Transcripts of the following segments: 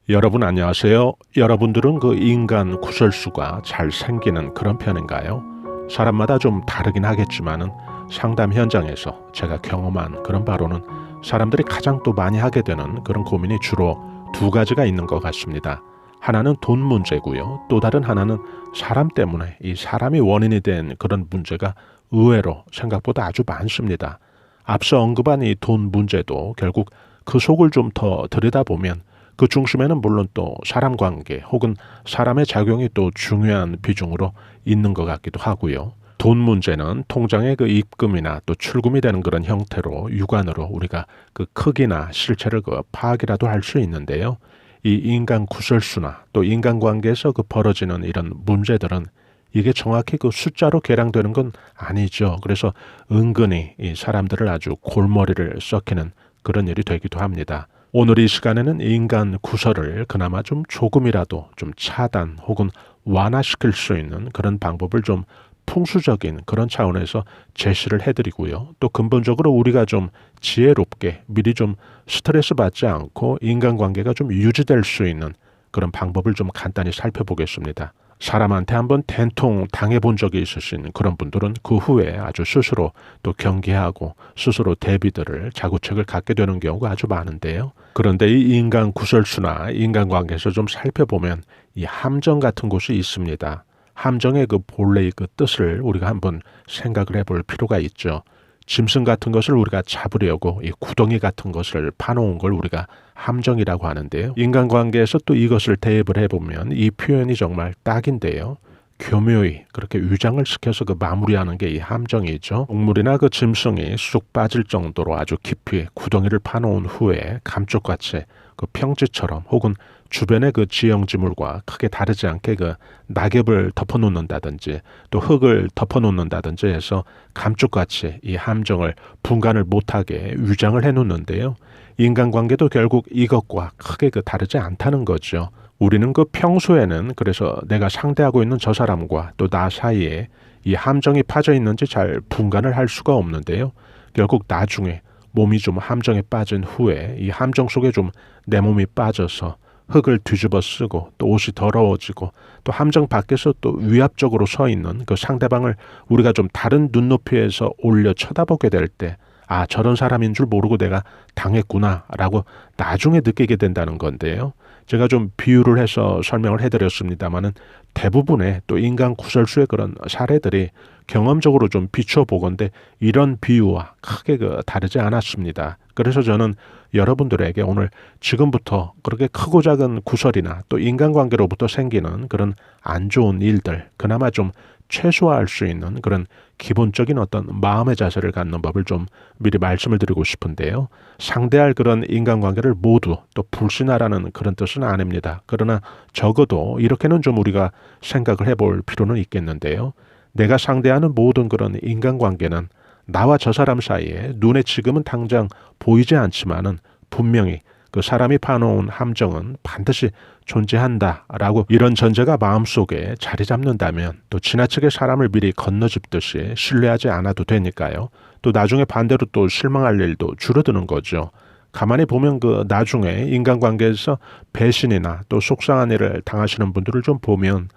여러분 안녕하세요. 여러분들은 그 인간 구설수가 잘 생기는 그런 편인가요? 사람마다 좀 다르긴 하겠지만은 상담 현장에서 제가 경험한 그런 바로는 사람들이 가장 또 많이 하게 되는 그런 고민이 주로 두 가지가 있는 것 같습니다. 하나는 돈 문제고요. 또 다른 하나는 사람 때문에 이 사람이 원인이 된 그런 문제가 의외로 생각보다 아주 많습니다. 앞서 언급한 이 돈 문제도 결국 그 속을 좀 더 들여다보면 그 중심에는 물론 또 사람 관계 혹은 사람의 작용이 또 중요한 비중으로 있는 것 같기도 하고요. 돈 문제는 통장의 그 입금이나 또 출금이 되는 그런 형태로 육안으로 우리가 그 크기나 실체를 그 파악이라도 할 수 있는데요. 이 인간 구설수나 또 인간관계에서 그 벌어지는 이런 문제들은 이게 정확히 그 숫자로 계량되는 건 아니죠. 그래서 은근히 이 사람들을 아주 골머리를 썩히는 그런 일이 되기도 합니다. 오늘 이 시간에는 인간 구설을 그나마 좀 조금이라도 좀 차단 혹은 완화시킬 수 있는 그런 방법을 좀 풍수적인 그런 차원에서 제시를 해드리고요. 또 근본적으로 우리가 좀 지혜롭게 미리 좀 스트레스 받지 않고 인간관계가 좀 유지될 수 있는 그런 방법을 좀 간단히 살펴보겠습니다. 사람한테 한번 된통 당해본 적이 있으신 그런 분들은 그 후에 아주 스스로 또 경계하고 스스로 대비들을 자구책을 갖게 되는 경우가 아주 많은데요. 그런데 이 인간 구설수나 인간관계에서 좀 살펴보면 이 함정 같은 곳이 있습니다. 함정의 그 본래의 그 뜻을 우리가 한번 생각을 해볼 필요가 있죠. 짐승 같은 것을 우리가 잡으려고 이 구덩이 같은 것을 파놓은 걸 우리가 함정이라고 하는데요. 인간관계에서 또 이것을 대입을 해보면 이 표현이 정말 딱인데요. 교묘히 그렇게 위장을 시켜서 그 마무리하는 게 이 함정이죠. 동물이나 그 짐승이 쑥 빠질 정도로 아주 깊이 구덩이를 파놓은 후에 감쪽같이 그 평지처럼 혹은 주변의 그 지형지물과 크게 다르지 않게 그 낙엽을 덮어놓는다든지 또 흙을 덮어놓는다든지 해서 감쪽같이 이 함정을 분간을 못하게 위장을 해놓는데요. 인간관계도 결국 이것과 크게 그 다르지 않다는 거죠. 우리는 그 평소에는 그래서 내가 상대하고 있는 저 사람과 또 나 사이에 이 함정이 파져 있는지 잘 분간을 할 수가 없는데요. 결국 나중에 몸이 좀 함정에 빠진 후에 이 함정 속에 좀 내 몸이 빠져서 흙을 뒤집어 쓰고 또 옷이 더러워지고 또 함정 밖에서 또 위압적으로 서 있는 그 상대방을 우리가 좀 다른 눈높이에서 올려 쳐다보게 될 때 아, 저런 사람인 줄 모르고 내가 당했구나 라고 나중에 느끼게 된다는 건데요. 제가 좀 비유를 해서 설명을 해드렸습니다마는 대부분의 또 인간 구설수의 그런 사례들이 경험적으로 좀 비춰보건대 이런 비유와 크게 그 다르지 않았습니다. 그래서 저는 여러분들에게 오늘 지금부터 그렇게 크고 작은 구설이나 또 인간관계로부터 생기는 그런 안 좋은 일들 그나마 좀 최소화할 수 있는 그런 기본적인 어떤 마음의 자세를 갖는 법을 좀 미리 말씀을 드리고 싶은데요. 상대할 그런 인간관계를 모두 또 불신하라는 그런 뜻은 아닙니다. 그러나 적어도 이렇게는 좀 우리가 생각을 해볼 필요는 있겠는데요. 내가 상대하는 모든 그런 인간관계는 나와 저 사람 사이에 눈에 지금은 당장 보이지 않지만은 분명히 그 사람이 파놓은 함정은 반드시 존재한다라고 이런 전제가 마음속에 자리 잡는다면 또 지나치게 사람을 미리 건너짚듯이 신뢰하지 않아도 되니까요. 또 나중에 반대로 또 실망할 일도 줄어드는 거죠. 가만히 보면 그 나중에 인간관계에서 배신이나 또 속상한 일을 당하시는 분들을 좀 보면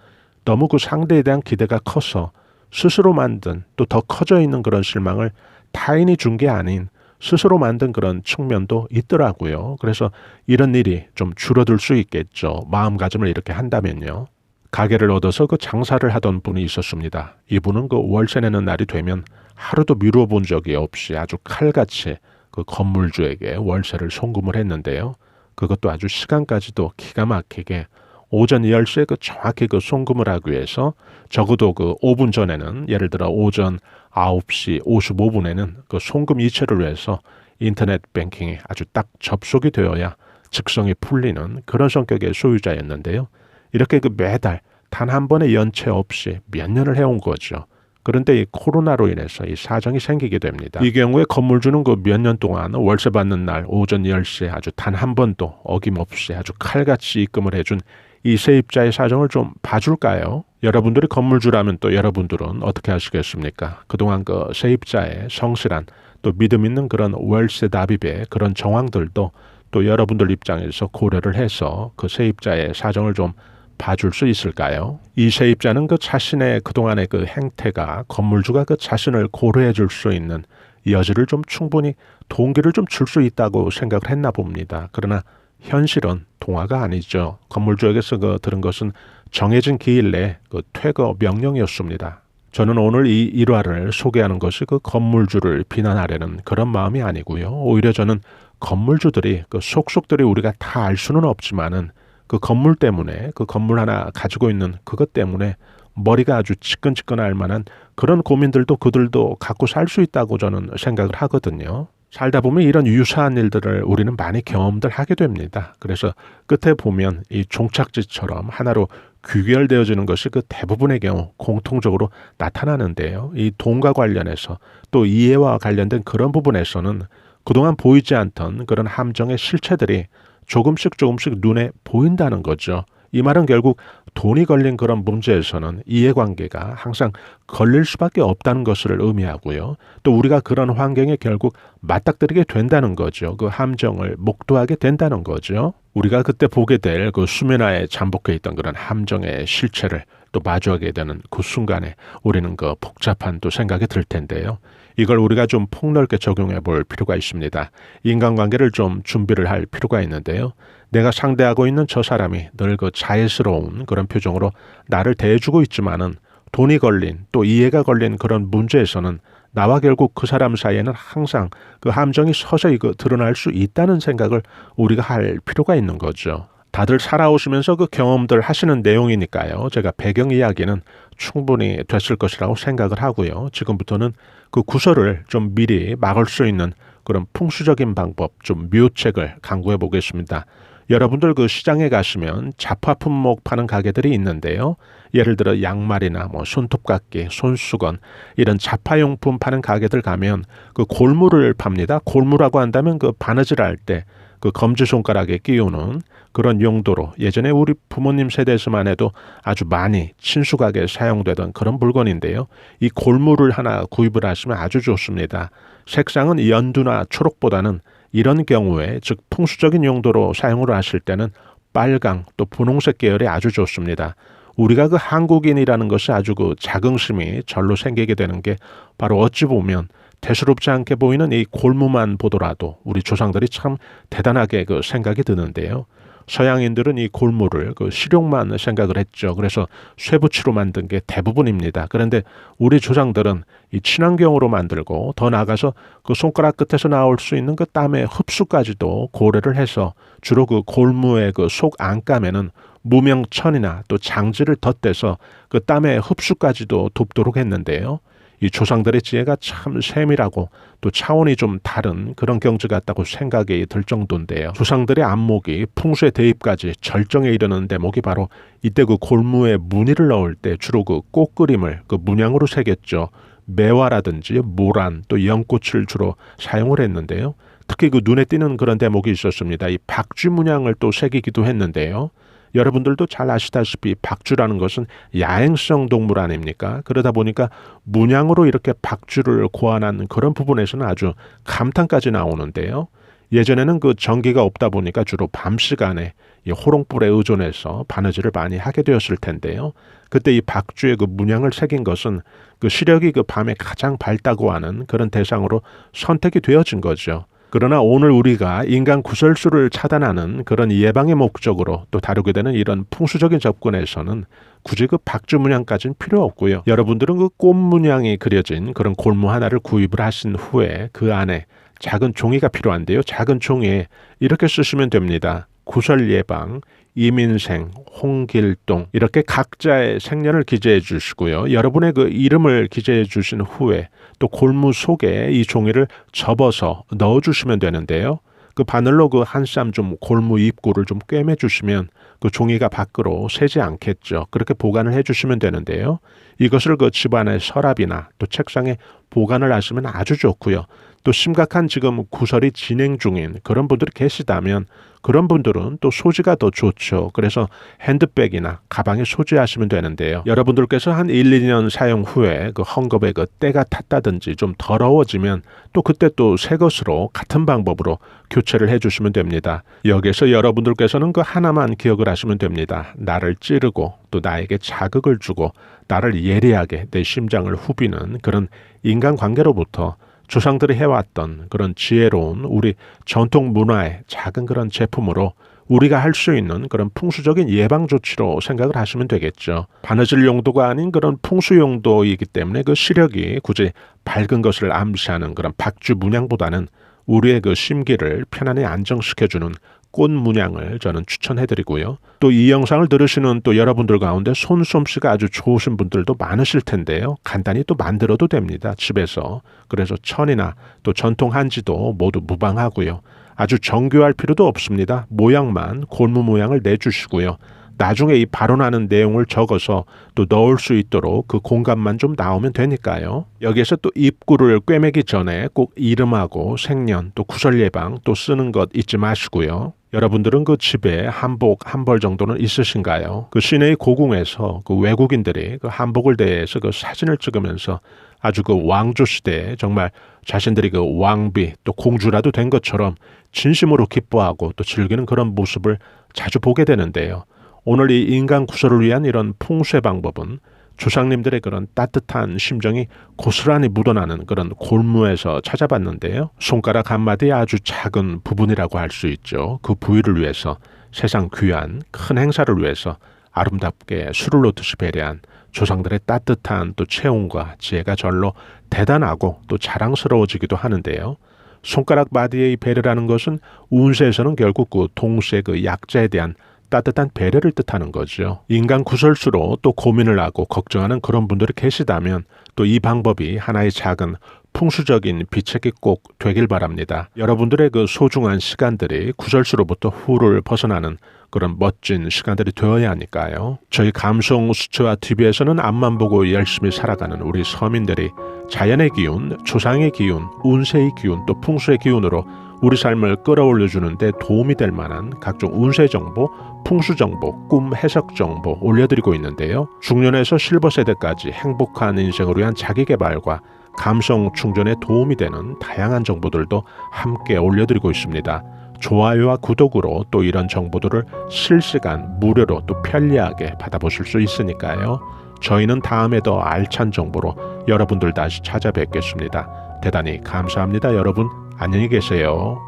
너무 그 상대에 대한 기대가 커서 스스로 만든 또 더 커져 있는 그런 실망을 타인이 준 게 아닌 스스로 만든 그런 측면도 있더라고요. 그래서 이런 일이 좀 줄어들 수 있겠죠. 마음가짐을 이렇게 한다면요. 가게를 얻어서 그 장사를 하던 분이 있었습니다. 이분은 그 월세 내는 날이 되면 하루도 미루어 본 적이 없이 아주 칼같이 그 건물주에게 월세를 송금을 했는데요. 그것도 아주 시간까지도 기가 막히게 오전 10시에 그 정확히 그 송금을 하기 위해서 적어도 그 5분 전에는 예를 들어 오전 9시 55분에는 그 송금 이체를 위해서 인터넷 뱅킹이 아주 딱 접속이 되어야 직성이 풀리는 그런 성격의 소유자였는데요. 이렇게 그 매달 단 한 번의 연체 없이 몇 년을 해온 거죠. 그런데 이 코로나로 인해서 이 사정이 생기게 됩니다. 이 경우에 건물주는 그 몇 년 동안 월세 받는 날 오전 10시에 아주 단 한 번도 어김없이 아주 칼같이 입금을 해준 이 세입자의 사정을 좀 봐줄까요? 여러분들이 건물주라면 또 여러분들은 어떻게 하시겠습니까? 그동안 그 세입자의 성실한 또 믿음 있는 그런 월세 납입의 그런 정황들도 또 여러분들 입장에서 고려를 해서 그 세입자의 사정을 좀 봐줄 수 있을까요? 이 세입자는 그 자신의 그동안의 그 행태가 건물주가 그 자신을 고려해 줄 수 있는 여지를 좀 충분히 동기를 좀 줄 수 있다고 생각을 했나 봅니다. 그러나 현실은 동화가 아니죠. 건물주에게서 들은 것은 정해진 기일 내 그 퇴거 명령이었습니다. 저는 오늘 이 일화를 소개하는 것이 그 건물주를 비난하려는 그런 마음이 아니고요. 오히려 저는 건물주들이 그 속속들이 우리가 다 알 수는 없지만은 그 건물 때문에 그 건물 하나 가지고 있는 그것 때문에 머리가 아주 지끈지끈할 만한 그런 고민들도 그들도 갖고 살 수 있다고 저는 생각을 하거든요. 살다 보면 이런 유사한 일들을 우리는 많이 경험들 하게 됩니다. 그래서 끝에 보면 이 종착지처럼 하나로 귀결되어지는 것이 그 대부분의 경우 공통적으로 나타나는데요. 이 돈과 관련해서 또 이해와 관련된 그런 부분에서는 그동안 보이지 않던 그런 함정의 실체들이 조금씩 눈에 보인다는 거죠. 이 말은 결국 돈이 걸린 그런 문제에서는 이해관계가 항상 걸릴 수밖에 없다는 것을 의미하고요. 또 우리가 그런 환경에 결국 맞닥뜨리게 된다는 거죠. 그 함정을 목도하게 된다는 거죠. 우리가 그때 보게 될 그 수면하에 잠복해 있던 그런 함정의 실체를 또 마주하게 되는 그 순간에 우리는 그 복잡한 또 생각이 들 텐데요. 이걸 우리가 좀 폭넓게 적용해 볼 필요가 있습니다. 인간관계를 좀 준비를 할 필요가 있는데요. 내가 상대하고 있는 저 사람이 늘 그 자애스러운 그런 표정으로 나를 대해주고 있지만은 돈이 걸린 또 이해가 걸린 그런 문제에서는 나와 결국 그 사람 사이에는 항상 그 함정이 서서히 드러날 수 있다는 생각을 우리가 할 필요가 있는 거죠. 다들 살아오시면서 그 경험들 하시는 내용이니까요. 제가 배경 이야기는 충분히 됐을 것이라고 생각을 하고요. 지금부터는 그 구설을 좀 미리 막을 수 있는 그런 풍수적인 방법, 좀 묘책을 강구해 보겠습니다. 여러분들 그 시장에 가시면 잡화 품목 파는 가게들이 있는데요. 예를 들어 양말이나 손톱깎이, 손수건 이런 잡화용품 파는 가게들 가면 그 골무를 팝니다. 골무라고 한다면 그 바느질 할 때 그 검지손가락에 끼우는 그런 용도로 예전에 우리 부모님 세대에서만 해도 아주 많이 친숙하게 사용되던 그런 물건인데요. 이 골무를 하나 구입을 하시면 아주 좋습니다. 색상은 연두나 초록보다는 이런 경우에 즉 풍수적인 용도로 사용을 하실 때는 빨강 또 분홍색 계열이 아주 좋습니다. 우리가 그 한국인이라는 것이 아주 그 자긍심이 절로 생기게 되는 게 바로 어찌 보면 대수롭지 않게 보이는 이 골무만 보더라도 우리 조상들이 참 대단하게 그 생각이 드는데요. 서양인들은 이 골무를 그 실용만 생각을 했죠. 그래서 쇠붙이로 만든 게 대부분입니다. 그런데 우리 조상들은 이 친환경으로 만들고 더 나아가서 그 손가락 끝에서 나올 수 있는 그 땀의 흡수까지도 고려를 해서 주로 그 골무의 그 속 안감에는 무명천이나 또 장지를 덧대서 그 땀의 흡수까지도 돕도록 했는데요. 이 조상들의 지혜가 참 세밀하고 또 차원이 좀 다른 그런 경지 같다고 생각이 들 정도인데요. 조상들의 안목이 풍수의 대입까지 절정에 이르는 대목이 바로 이때 그 골무에 무늬를 넣을 때 주로 그 꽃그림을 그 문양으로 새겼죠. 매화라든지 모란 또 연꽃을 주로 사용을 했는데요. 특히 그 눈에 띄는 그런 대목이 있었습니다. 이 박쥐 문양을 또 새기기도 했는데요. 여러분들도 잘 아시다시피 박쥐라는 것은 야행성 동물 아닙니까? 그러다 보니까 문양으로 이렇게 박쥐를 고안한 그런 부분에서는 아주 감탄까지 나오는데요. 예전에는 그 전기가 없다 보니까 주로 밤 시간에 이 호롱불에 의존해서 바느질을 많이 하게 되었을 텐데요. 그때 이 박쥐의 그 문양을 새긴 것은 그 시력이 그 밤에 가장 밝다고 하는 그런 대상으로 선택이 되어진 거죠. 그러나 오늘 우리가 인간 구설수를 차단하는 그런 예방의 목적으로 또 다루게 되는 이런 풍수적인 접근에서는 굳이 그 박쥐 문양까지는 필요 없고요. 여러분들은 그 꽃 문양이 그려진 그런 골무 하나를 구입을 하신 후에 그 안에 작은 종이가 필요한데요. 작은 종이에 이렇게 쓰시면 됩니다. 구설 예방, 이민생, 홍길동 이렇게 각자의 생년을 기재해 주시고요. 여러분의 그 이름을 기재해 주신 후에 또 골무 속에 이 종이를 접어서 넣어 주시면 되는데요. 그 바늘로 그 한 쌈 좀 골무 입구를 좀 꿰매 주시면 그 종이가 밖으로 새지 않겠죠. 그렇게 보관을 해 주시면 되는데요. 이것을 그 집안의 서랍이나 또 책상에 보관을 하시면 아주 좋고요. 또 심각한 지금 구설이 진행 중인 그런 분들이 계시다면 그런 분들은 또 소지가 더 좋죠. 그래서 핸드백이나 가방에 소지하시면 되는데요. 여러분들께서 한 1, 2년 사용 후에 그 헝겊에 그 때가 탔다든지 좀 더러워지면 또 그때 또 새 것으로 같은 방법으로 교체를 해주시면 됩니다. 여기서 여러분들께서는 그 하나만 기억을 하시면 됩니다. 나를 찌르고 또 나에게 자극을 주고 나를 예리하게 내 심장을 후비는 그런 인간관계로부터 조상들이 해왔던 그런 지혜로운 우리 전통 문화의 작은 그런 제품으로 우리가 할 수 있는 그런 풍수적인 예방조치로 생각을 하시면 되겠죠. 바느질 용도가 아닌 그런 풍수 용도이기 때문에 그 시력이 굳이 밝은 것을 암시하는 그런 박쥐 문양보다는 우리의 그 심기를 편안히 안정시켜주는 꽃 문양을 저는 추천해드리고요. 또 이 영상을 들으시는 또 여러분들 가운데 손솜씨가 아주 좋으신 분들도 많으실 텐데요. 간단히 또 만들어도 됩니다. 집에서. 그래서 천이나 또 전통 한지도 모두 무방하고요. 아주 정교할 필요도 없습니다. 모양만 골무 모양을 내주시고요. 나중에 이 발언하는 내용을 적어서 또 넣을 수 있도록 그 공간만 좀 나오면 되니까요. 여기에서 또 입구를 꿰매기 전에 꼭 이름하고 생년 또 구설 예방 또 쓰는 것 잊지 마시고요. 여러분들은 그 집에 한복 한 벌 정도는 있으신가요? 그 시내의 고궁에서 그 외국인들이 그 한복을 대해서 그 사진을 찍으면서 아주 그 왕조 시대에 정말 자신들이 그 왕비 또 공주라도 된 것처럼 진심으로 기뻐하고 또 즐기는 그런 모습을 자주 보게 되는데요. 오늘 이 인간 구설을 위한 이런 풍수의 방법은 조상님들의 그런 따뜻한 심정이 고스란히 묻어나는 그런 골무에서 찾아봤는데요. 손가락 한마디 아주 작은 부분이라고 할 수 있죠. 그 부위를 위해서 세상 귀한 큰 행사를 위해서 아름답게 술을 놓듯이 배려한 조상들의 따뜻한 또 체온과 지혜가 절로 대단하고 또 자랑스러워지기도 하는데요. 손가락 마디의 배려라는 것은 운세에서는 결국 그 동시에 그 약자에 대한 따뜻한 배려를 뜻하는 거죠. 인간 구설수로 또 고민을 하고 걱정하는 그런 분들이 계시다면 또 이 방법이 하나의 작은 풍수적인 비책이 꼭 되길 바랍니다. 여러분들의 그 소중한 시간들이 구설수로부터 후를 벗어나는 그런 멋진 시간들이 되어야 하니까요. 저희 감성 수채화 TV에서는 앞만 보고 열심히 살아가는 우리 서민들이 자연의 기운, 조상의 기운, 운세의 기운, 또 풍수의 기운으로 우리 삶을 끌어올려주는 데 도움이 될 만한 각종 운세 정보, 풍수 정보, 꿈 해석 정보 올려드리고 있는데요. 중년에서 실버 세대까지 행복한 인생을 위한 자기개발과 감성 충전에 도움이 되는 다양한 정보들도 함께 올려드리고 있습니다. 좋아요와 구독으로 또 이런 정보들을 실시간 무료로 또 편리하게 받아보실 수 있으니까요. 저희는 다음에 더 알찬 정보로 여러분들 다시 찾아뵙겠습니다. 대단히 감사합니다. 여러분 안녕히 계세요.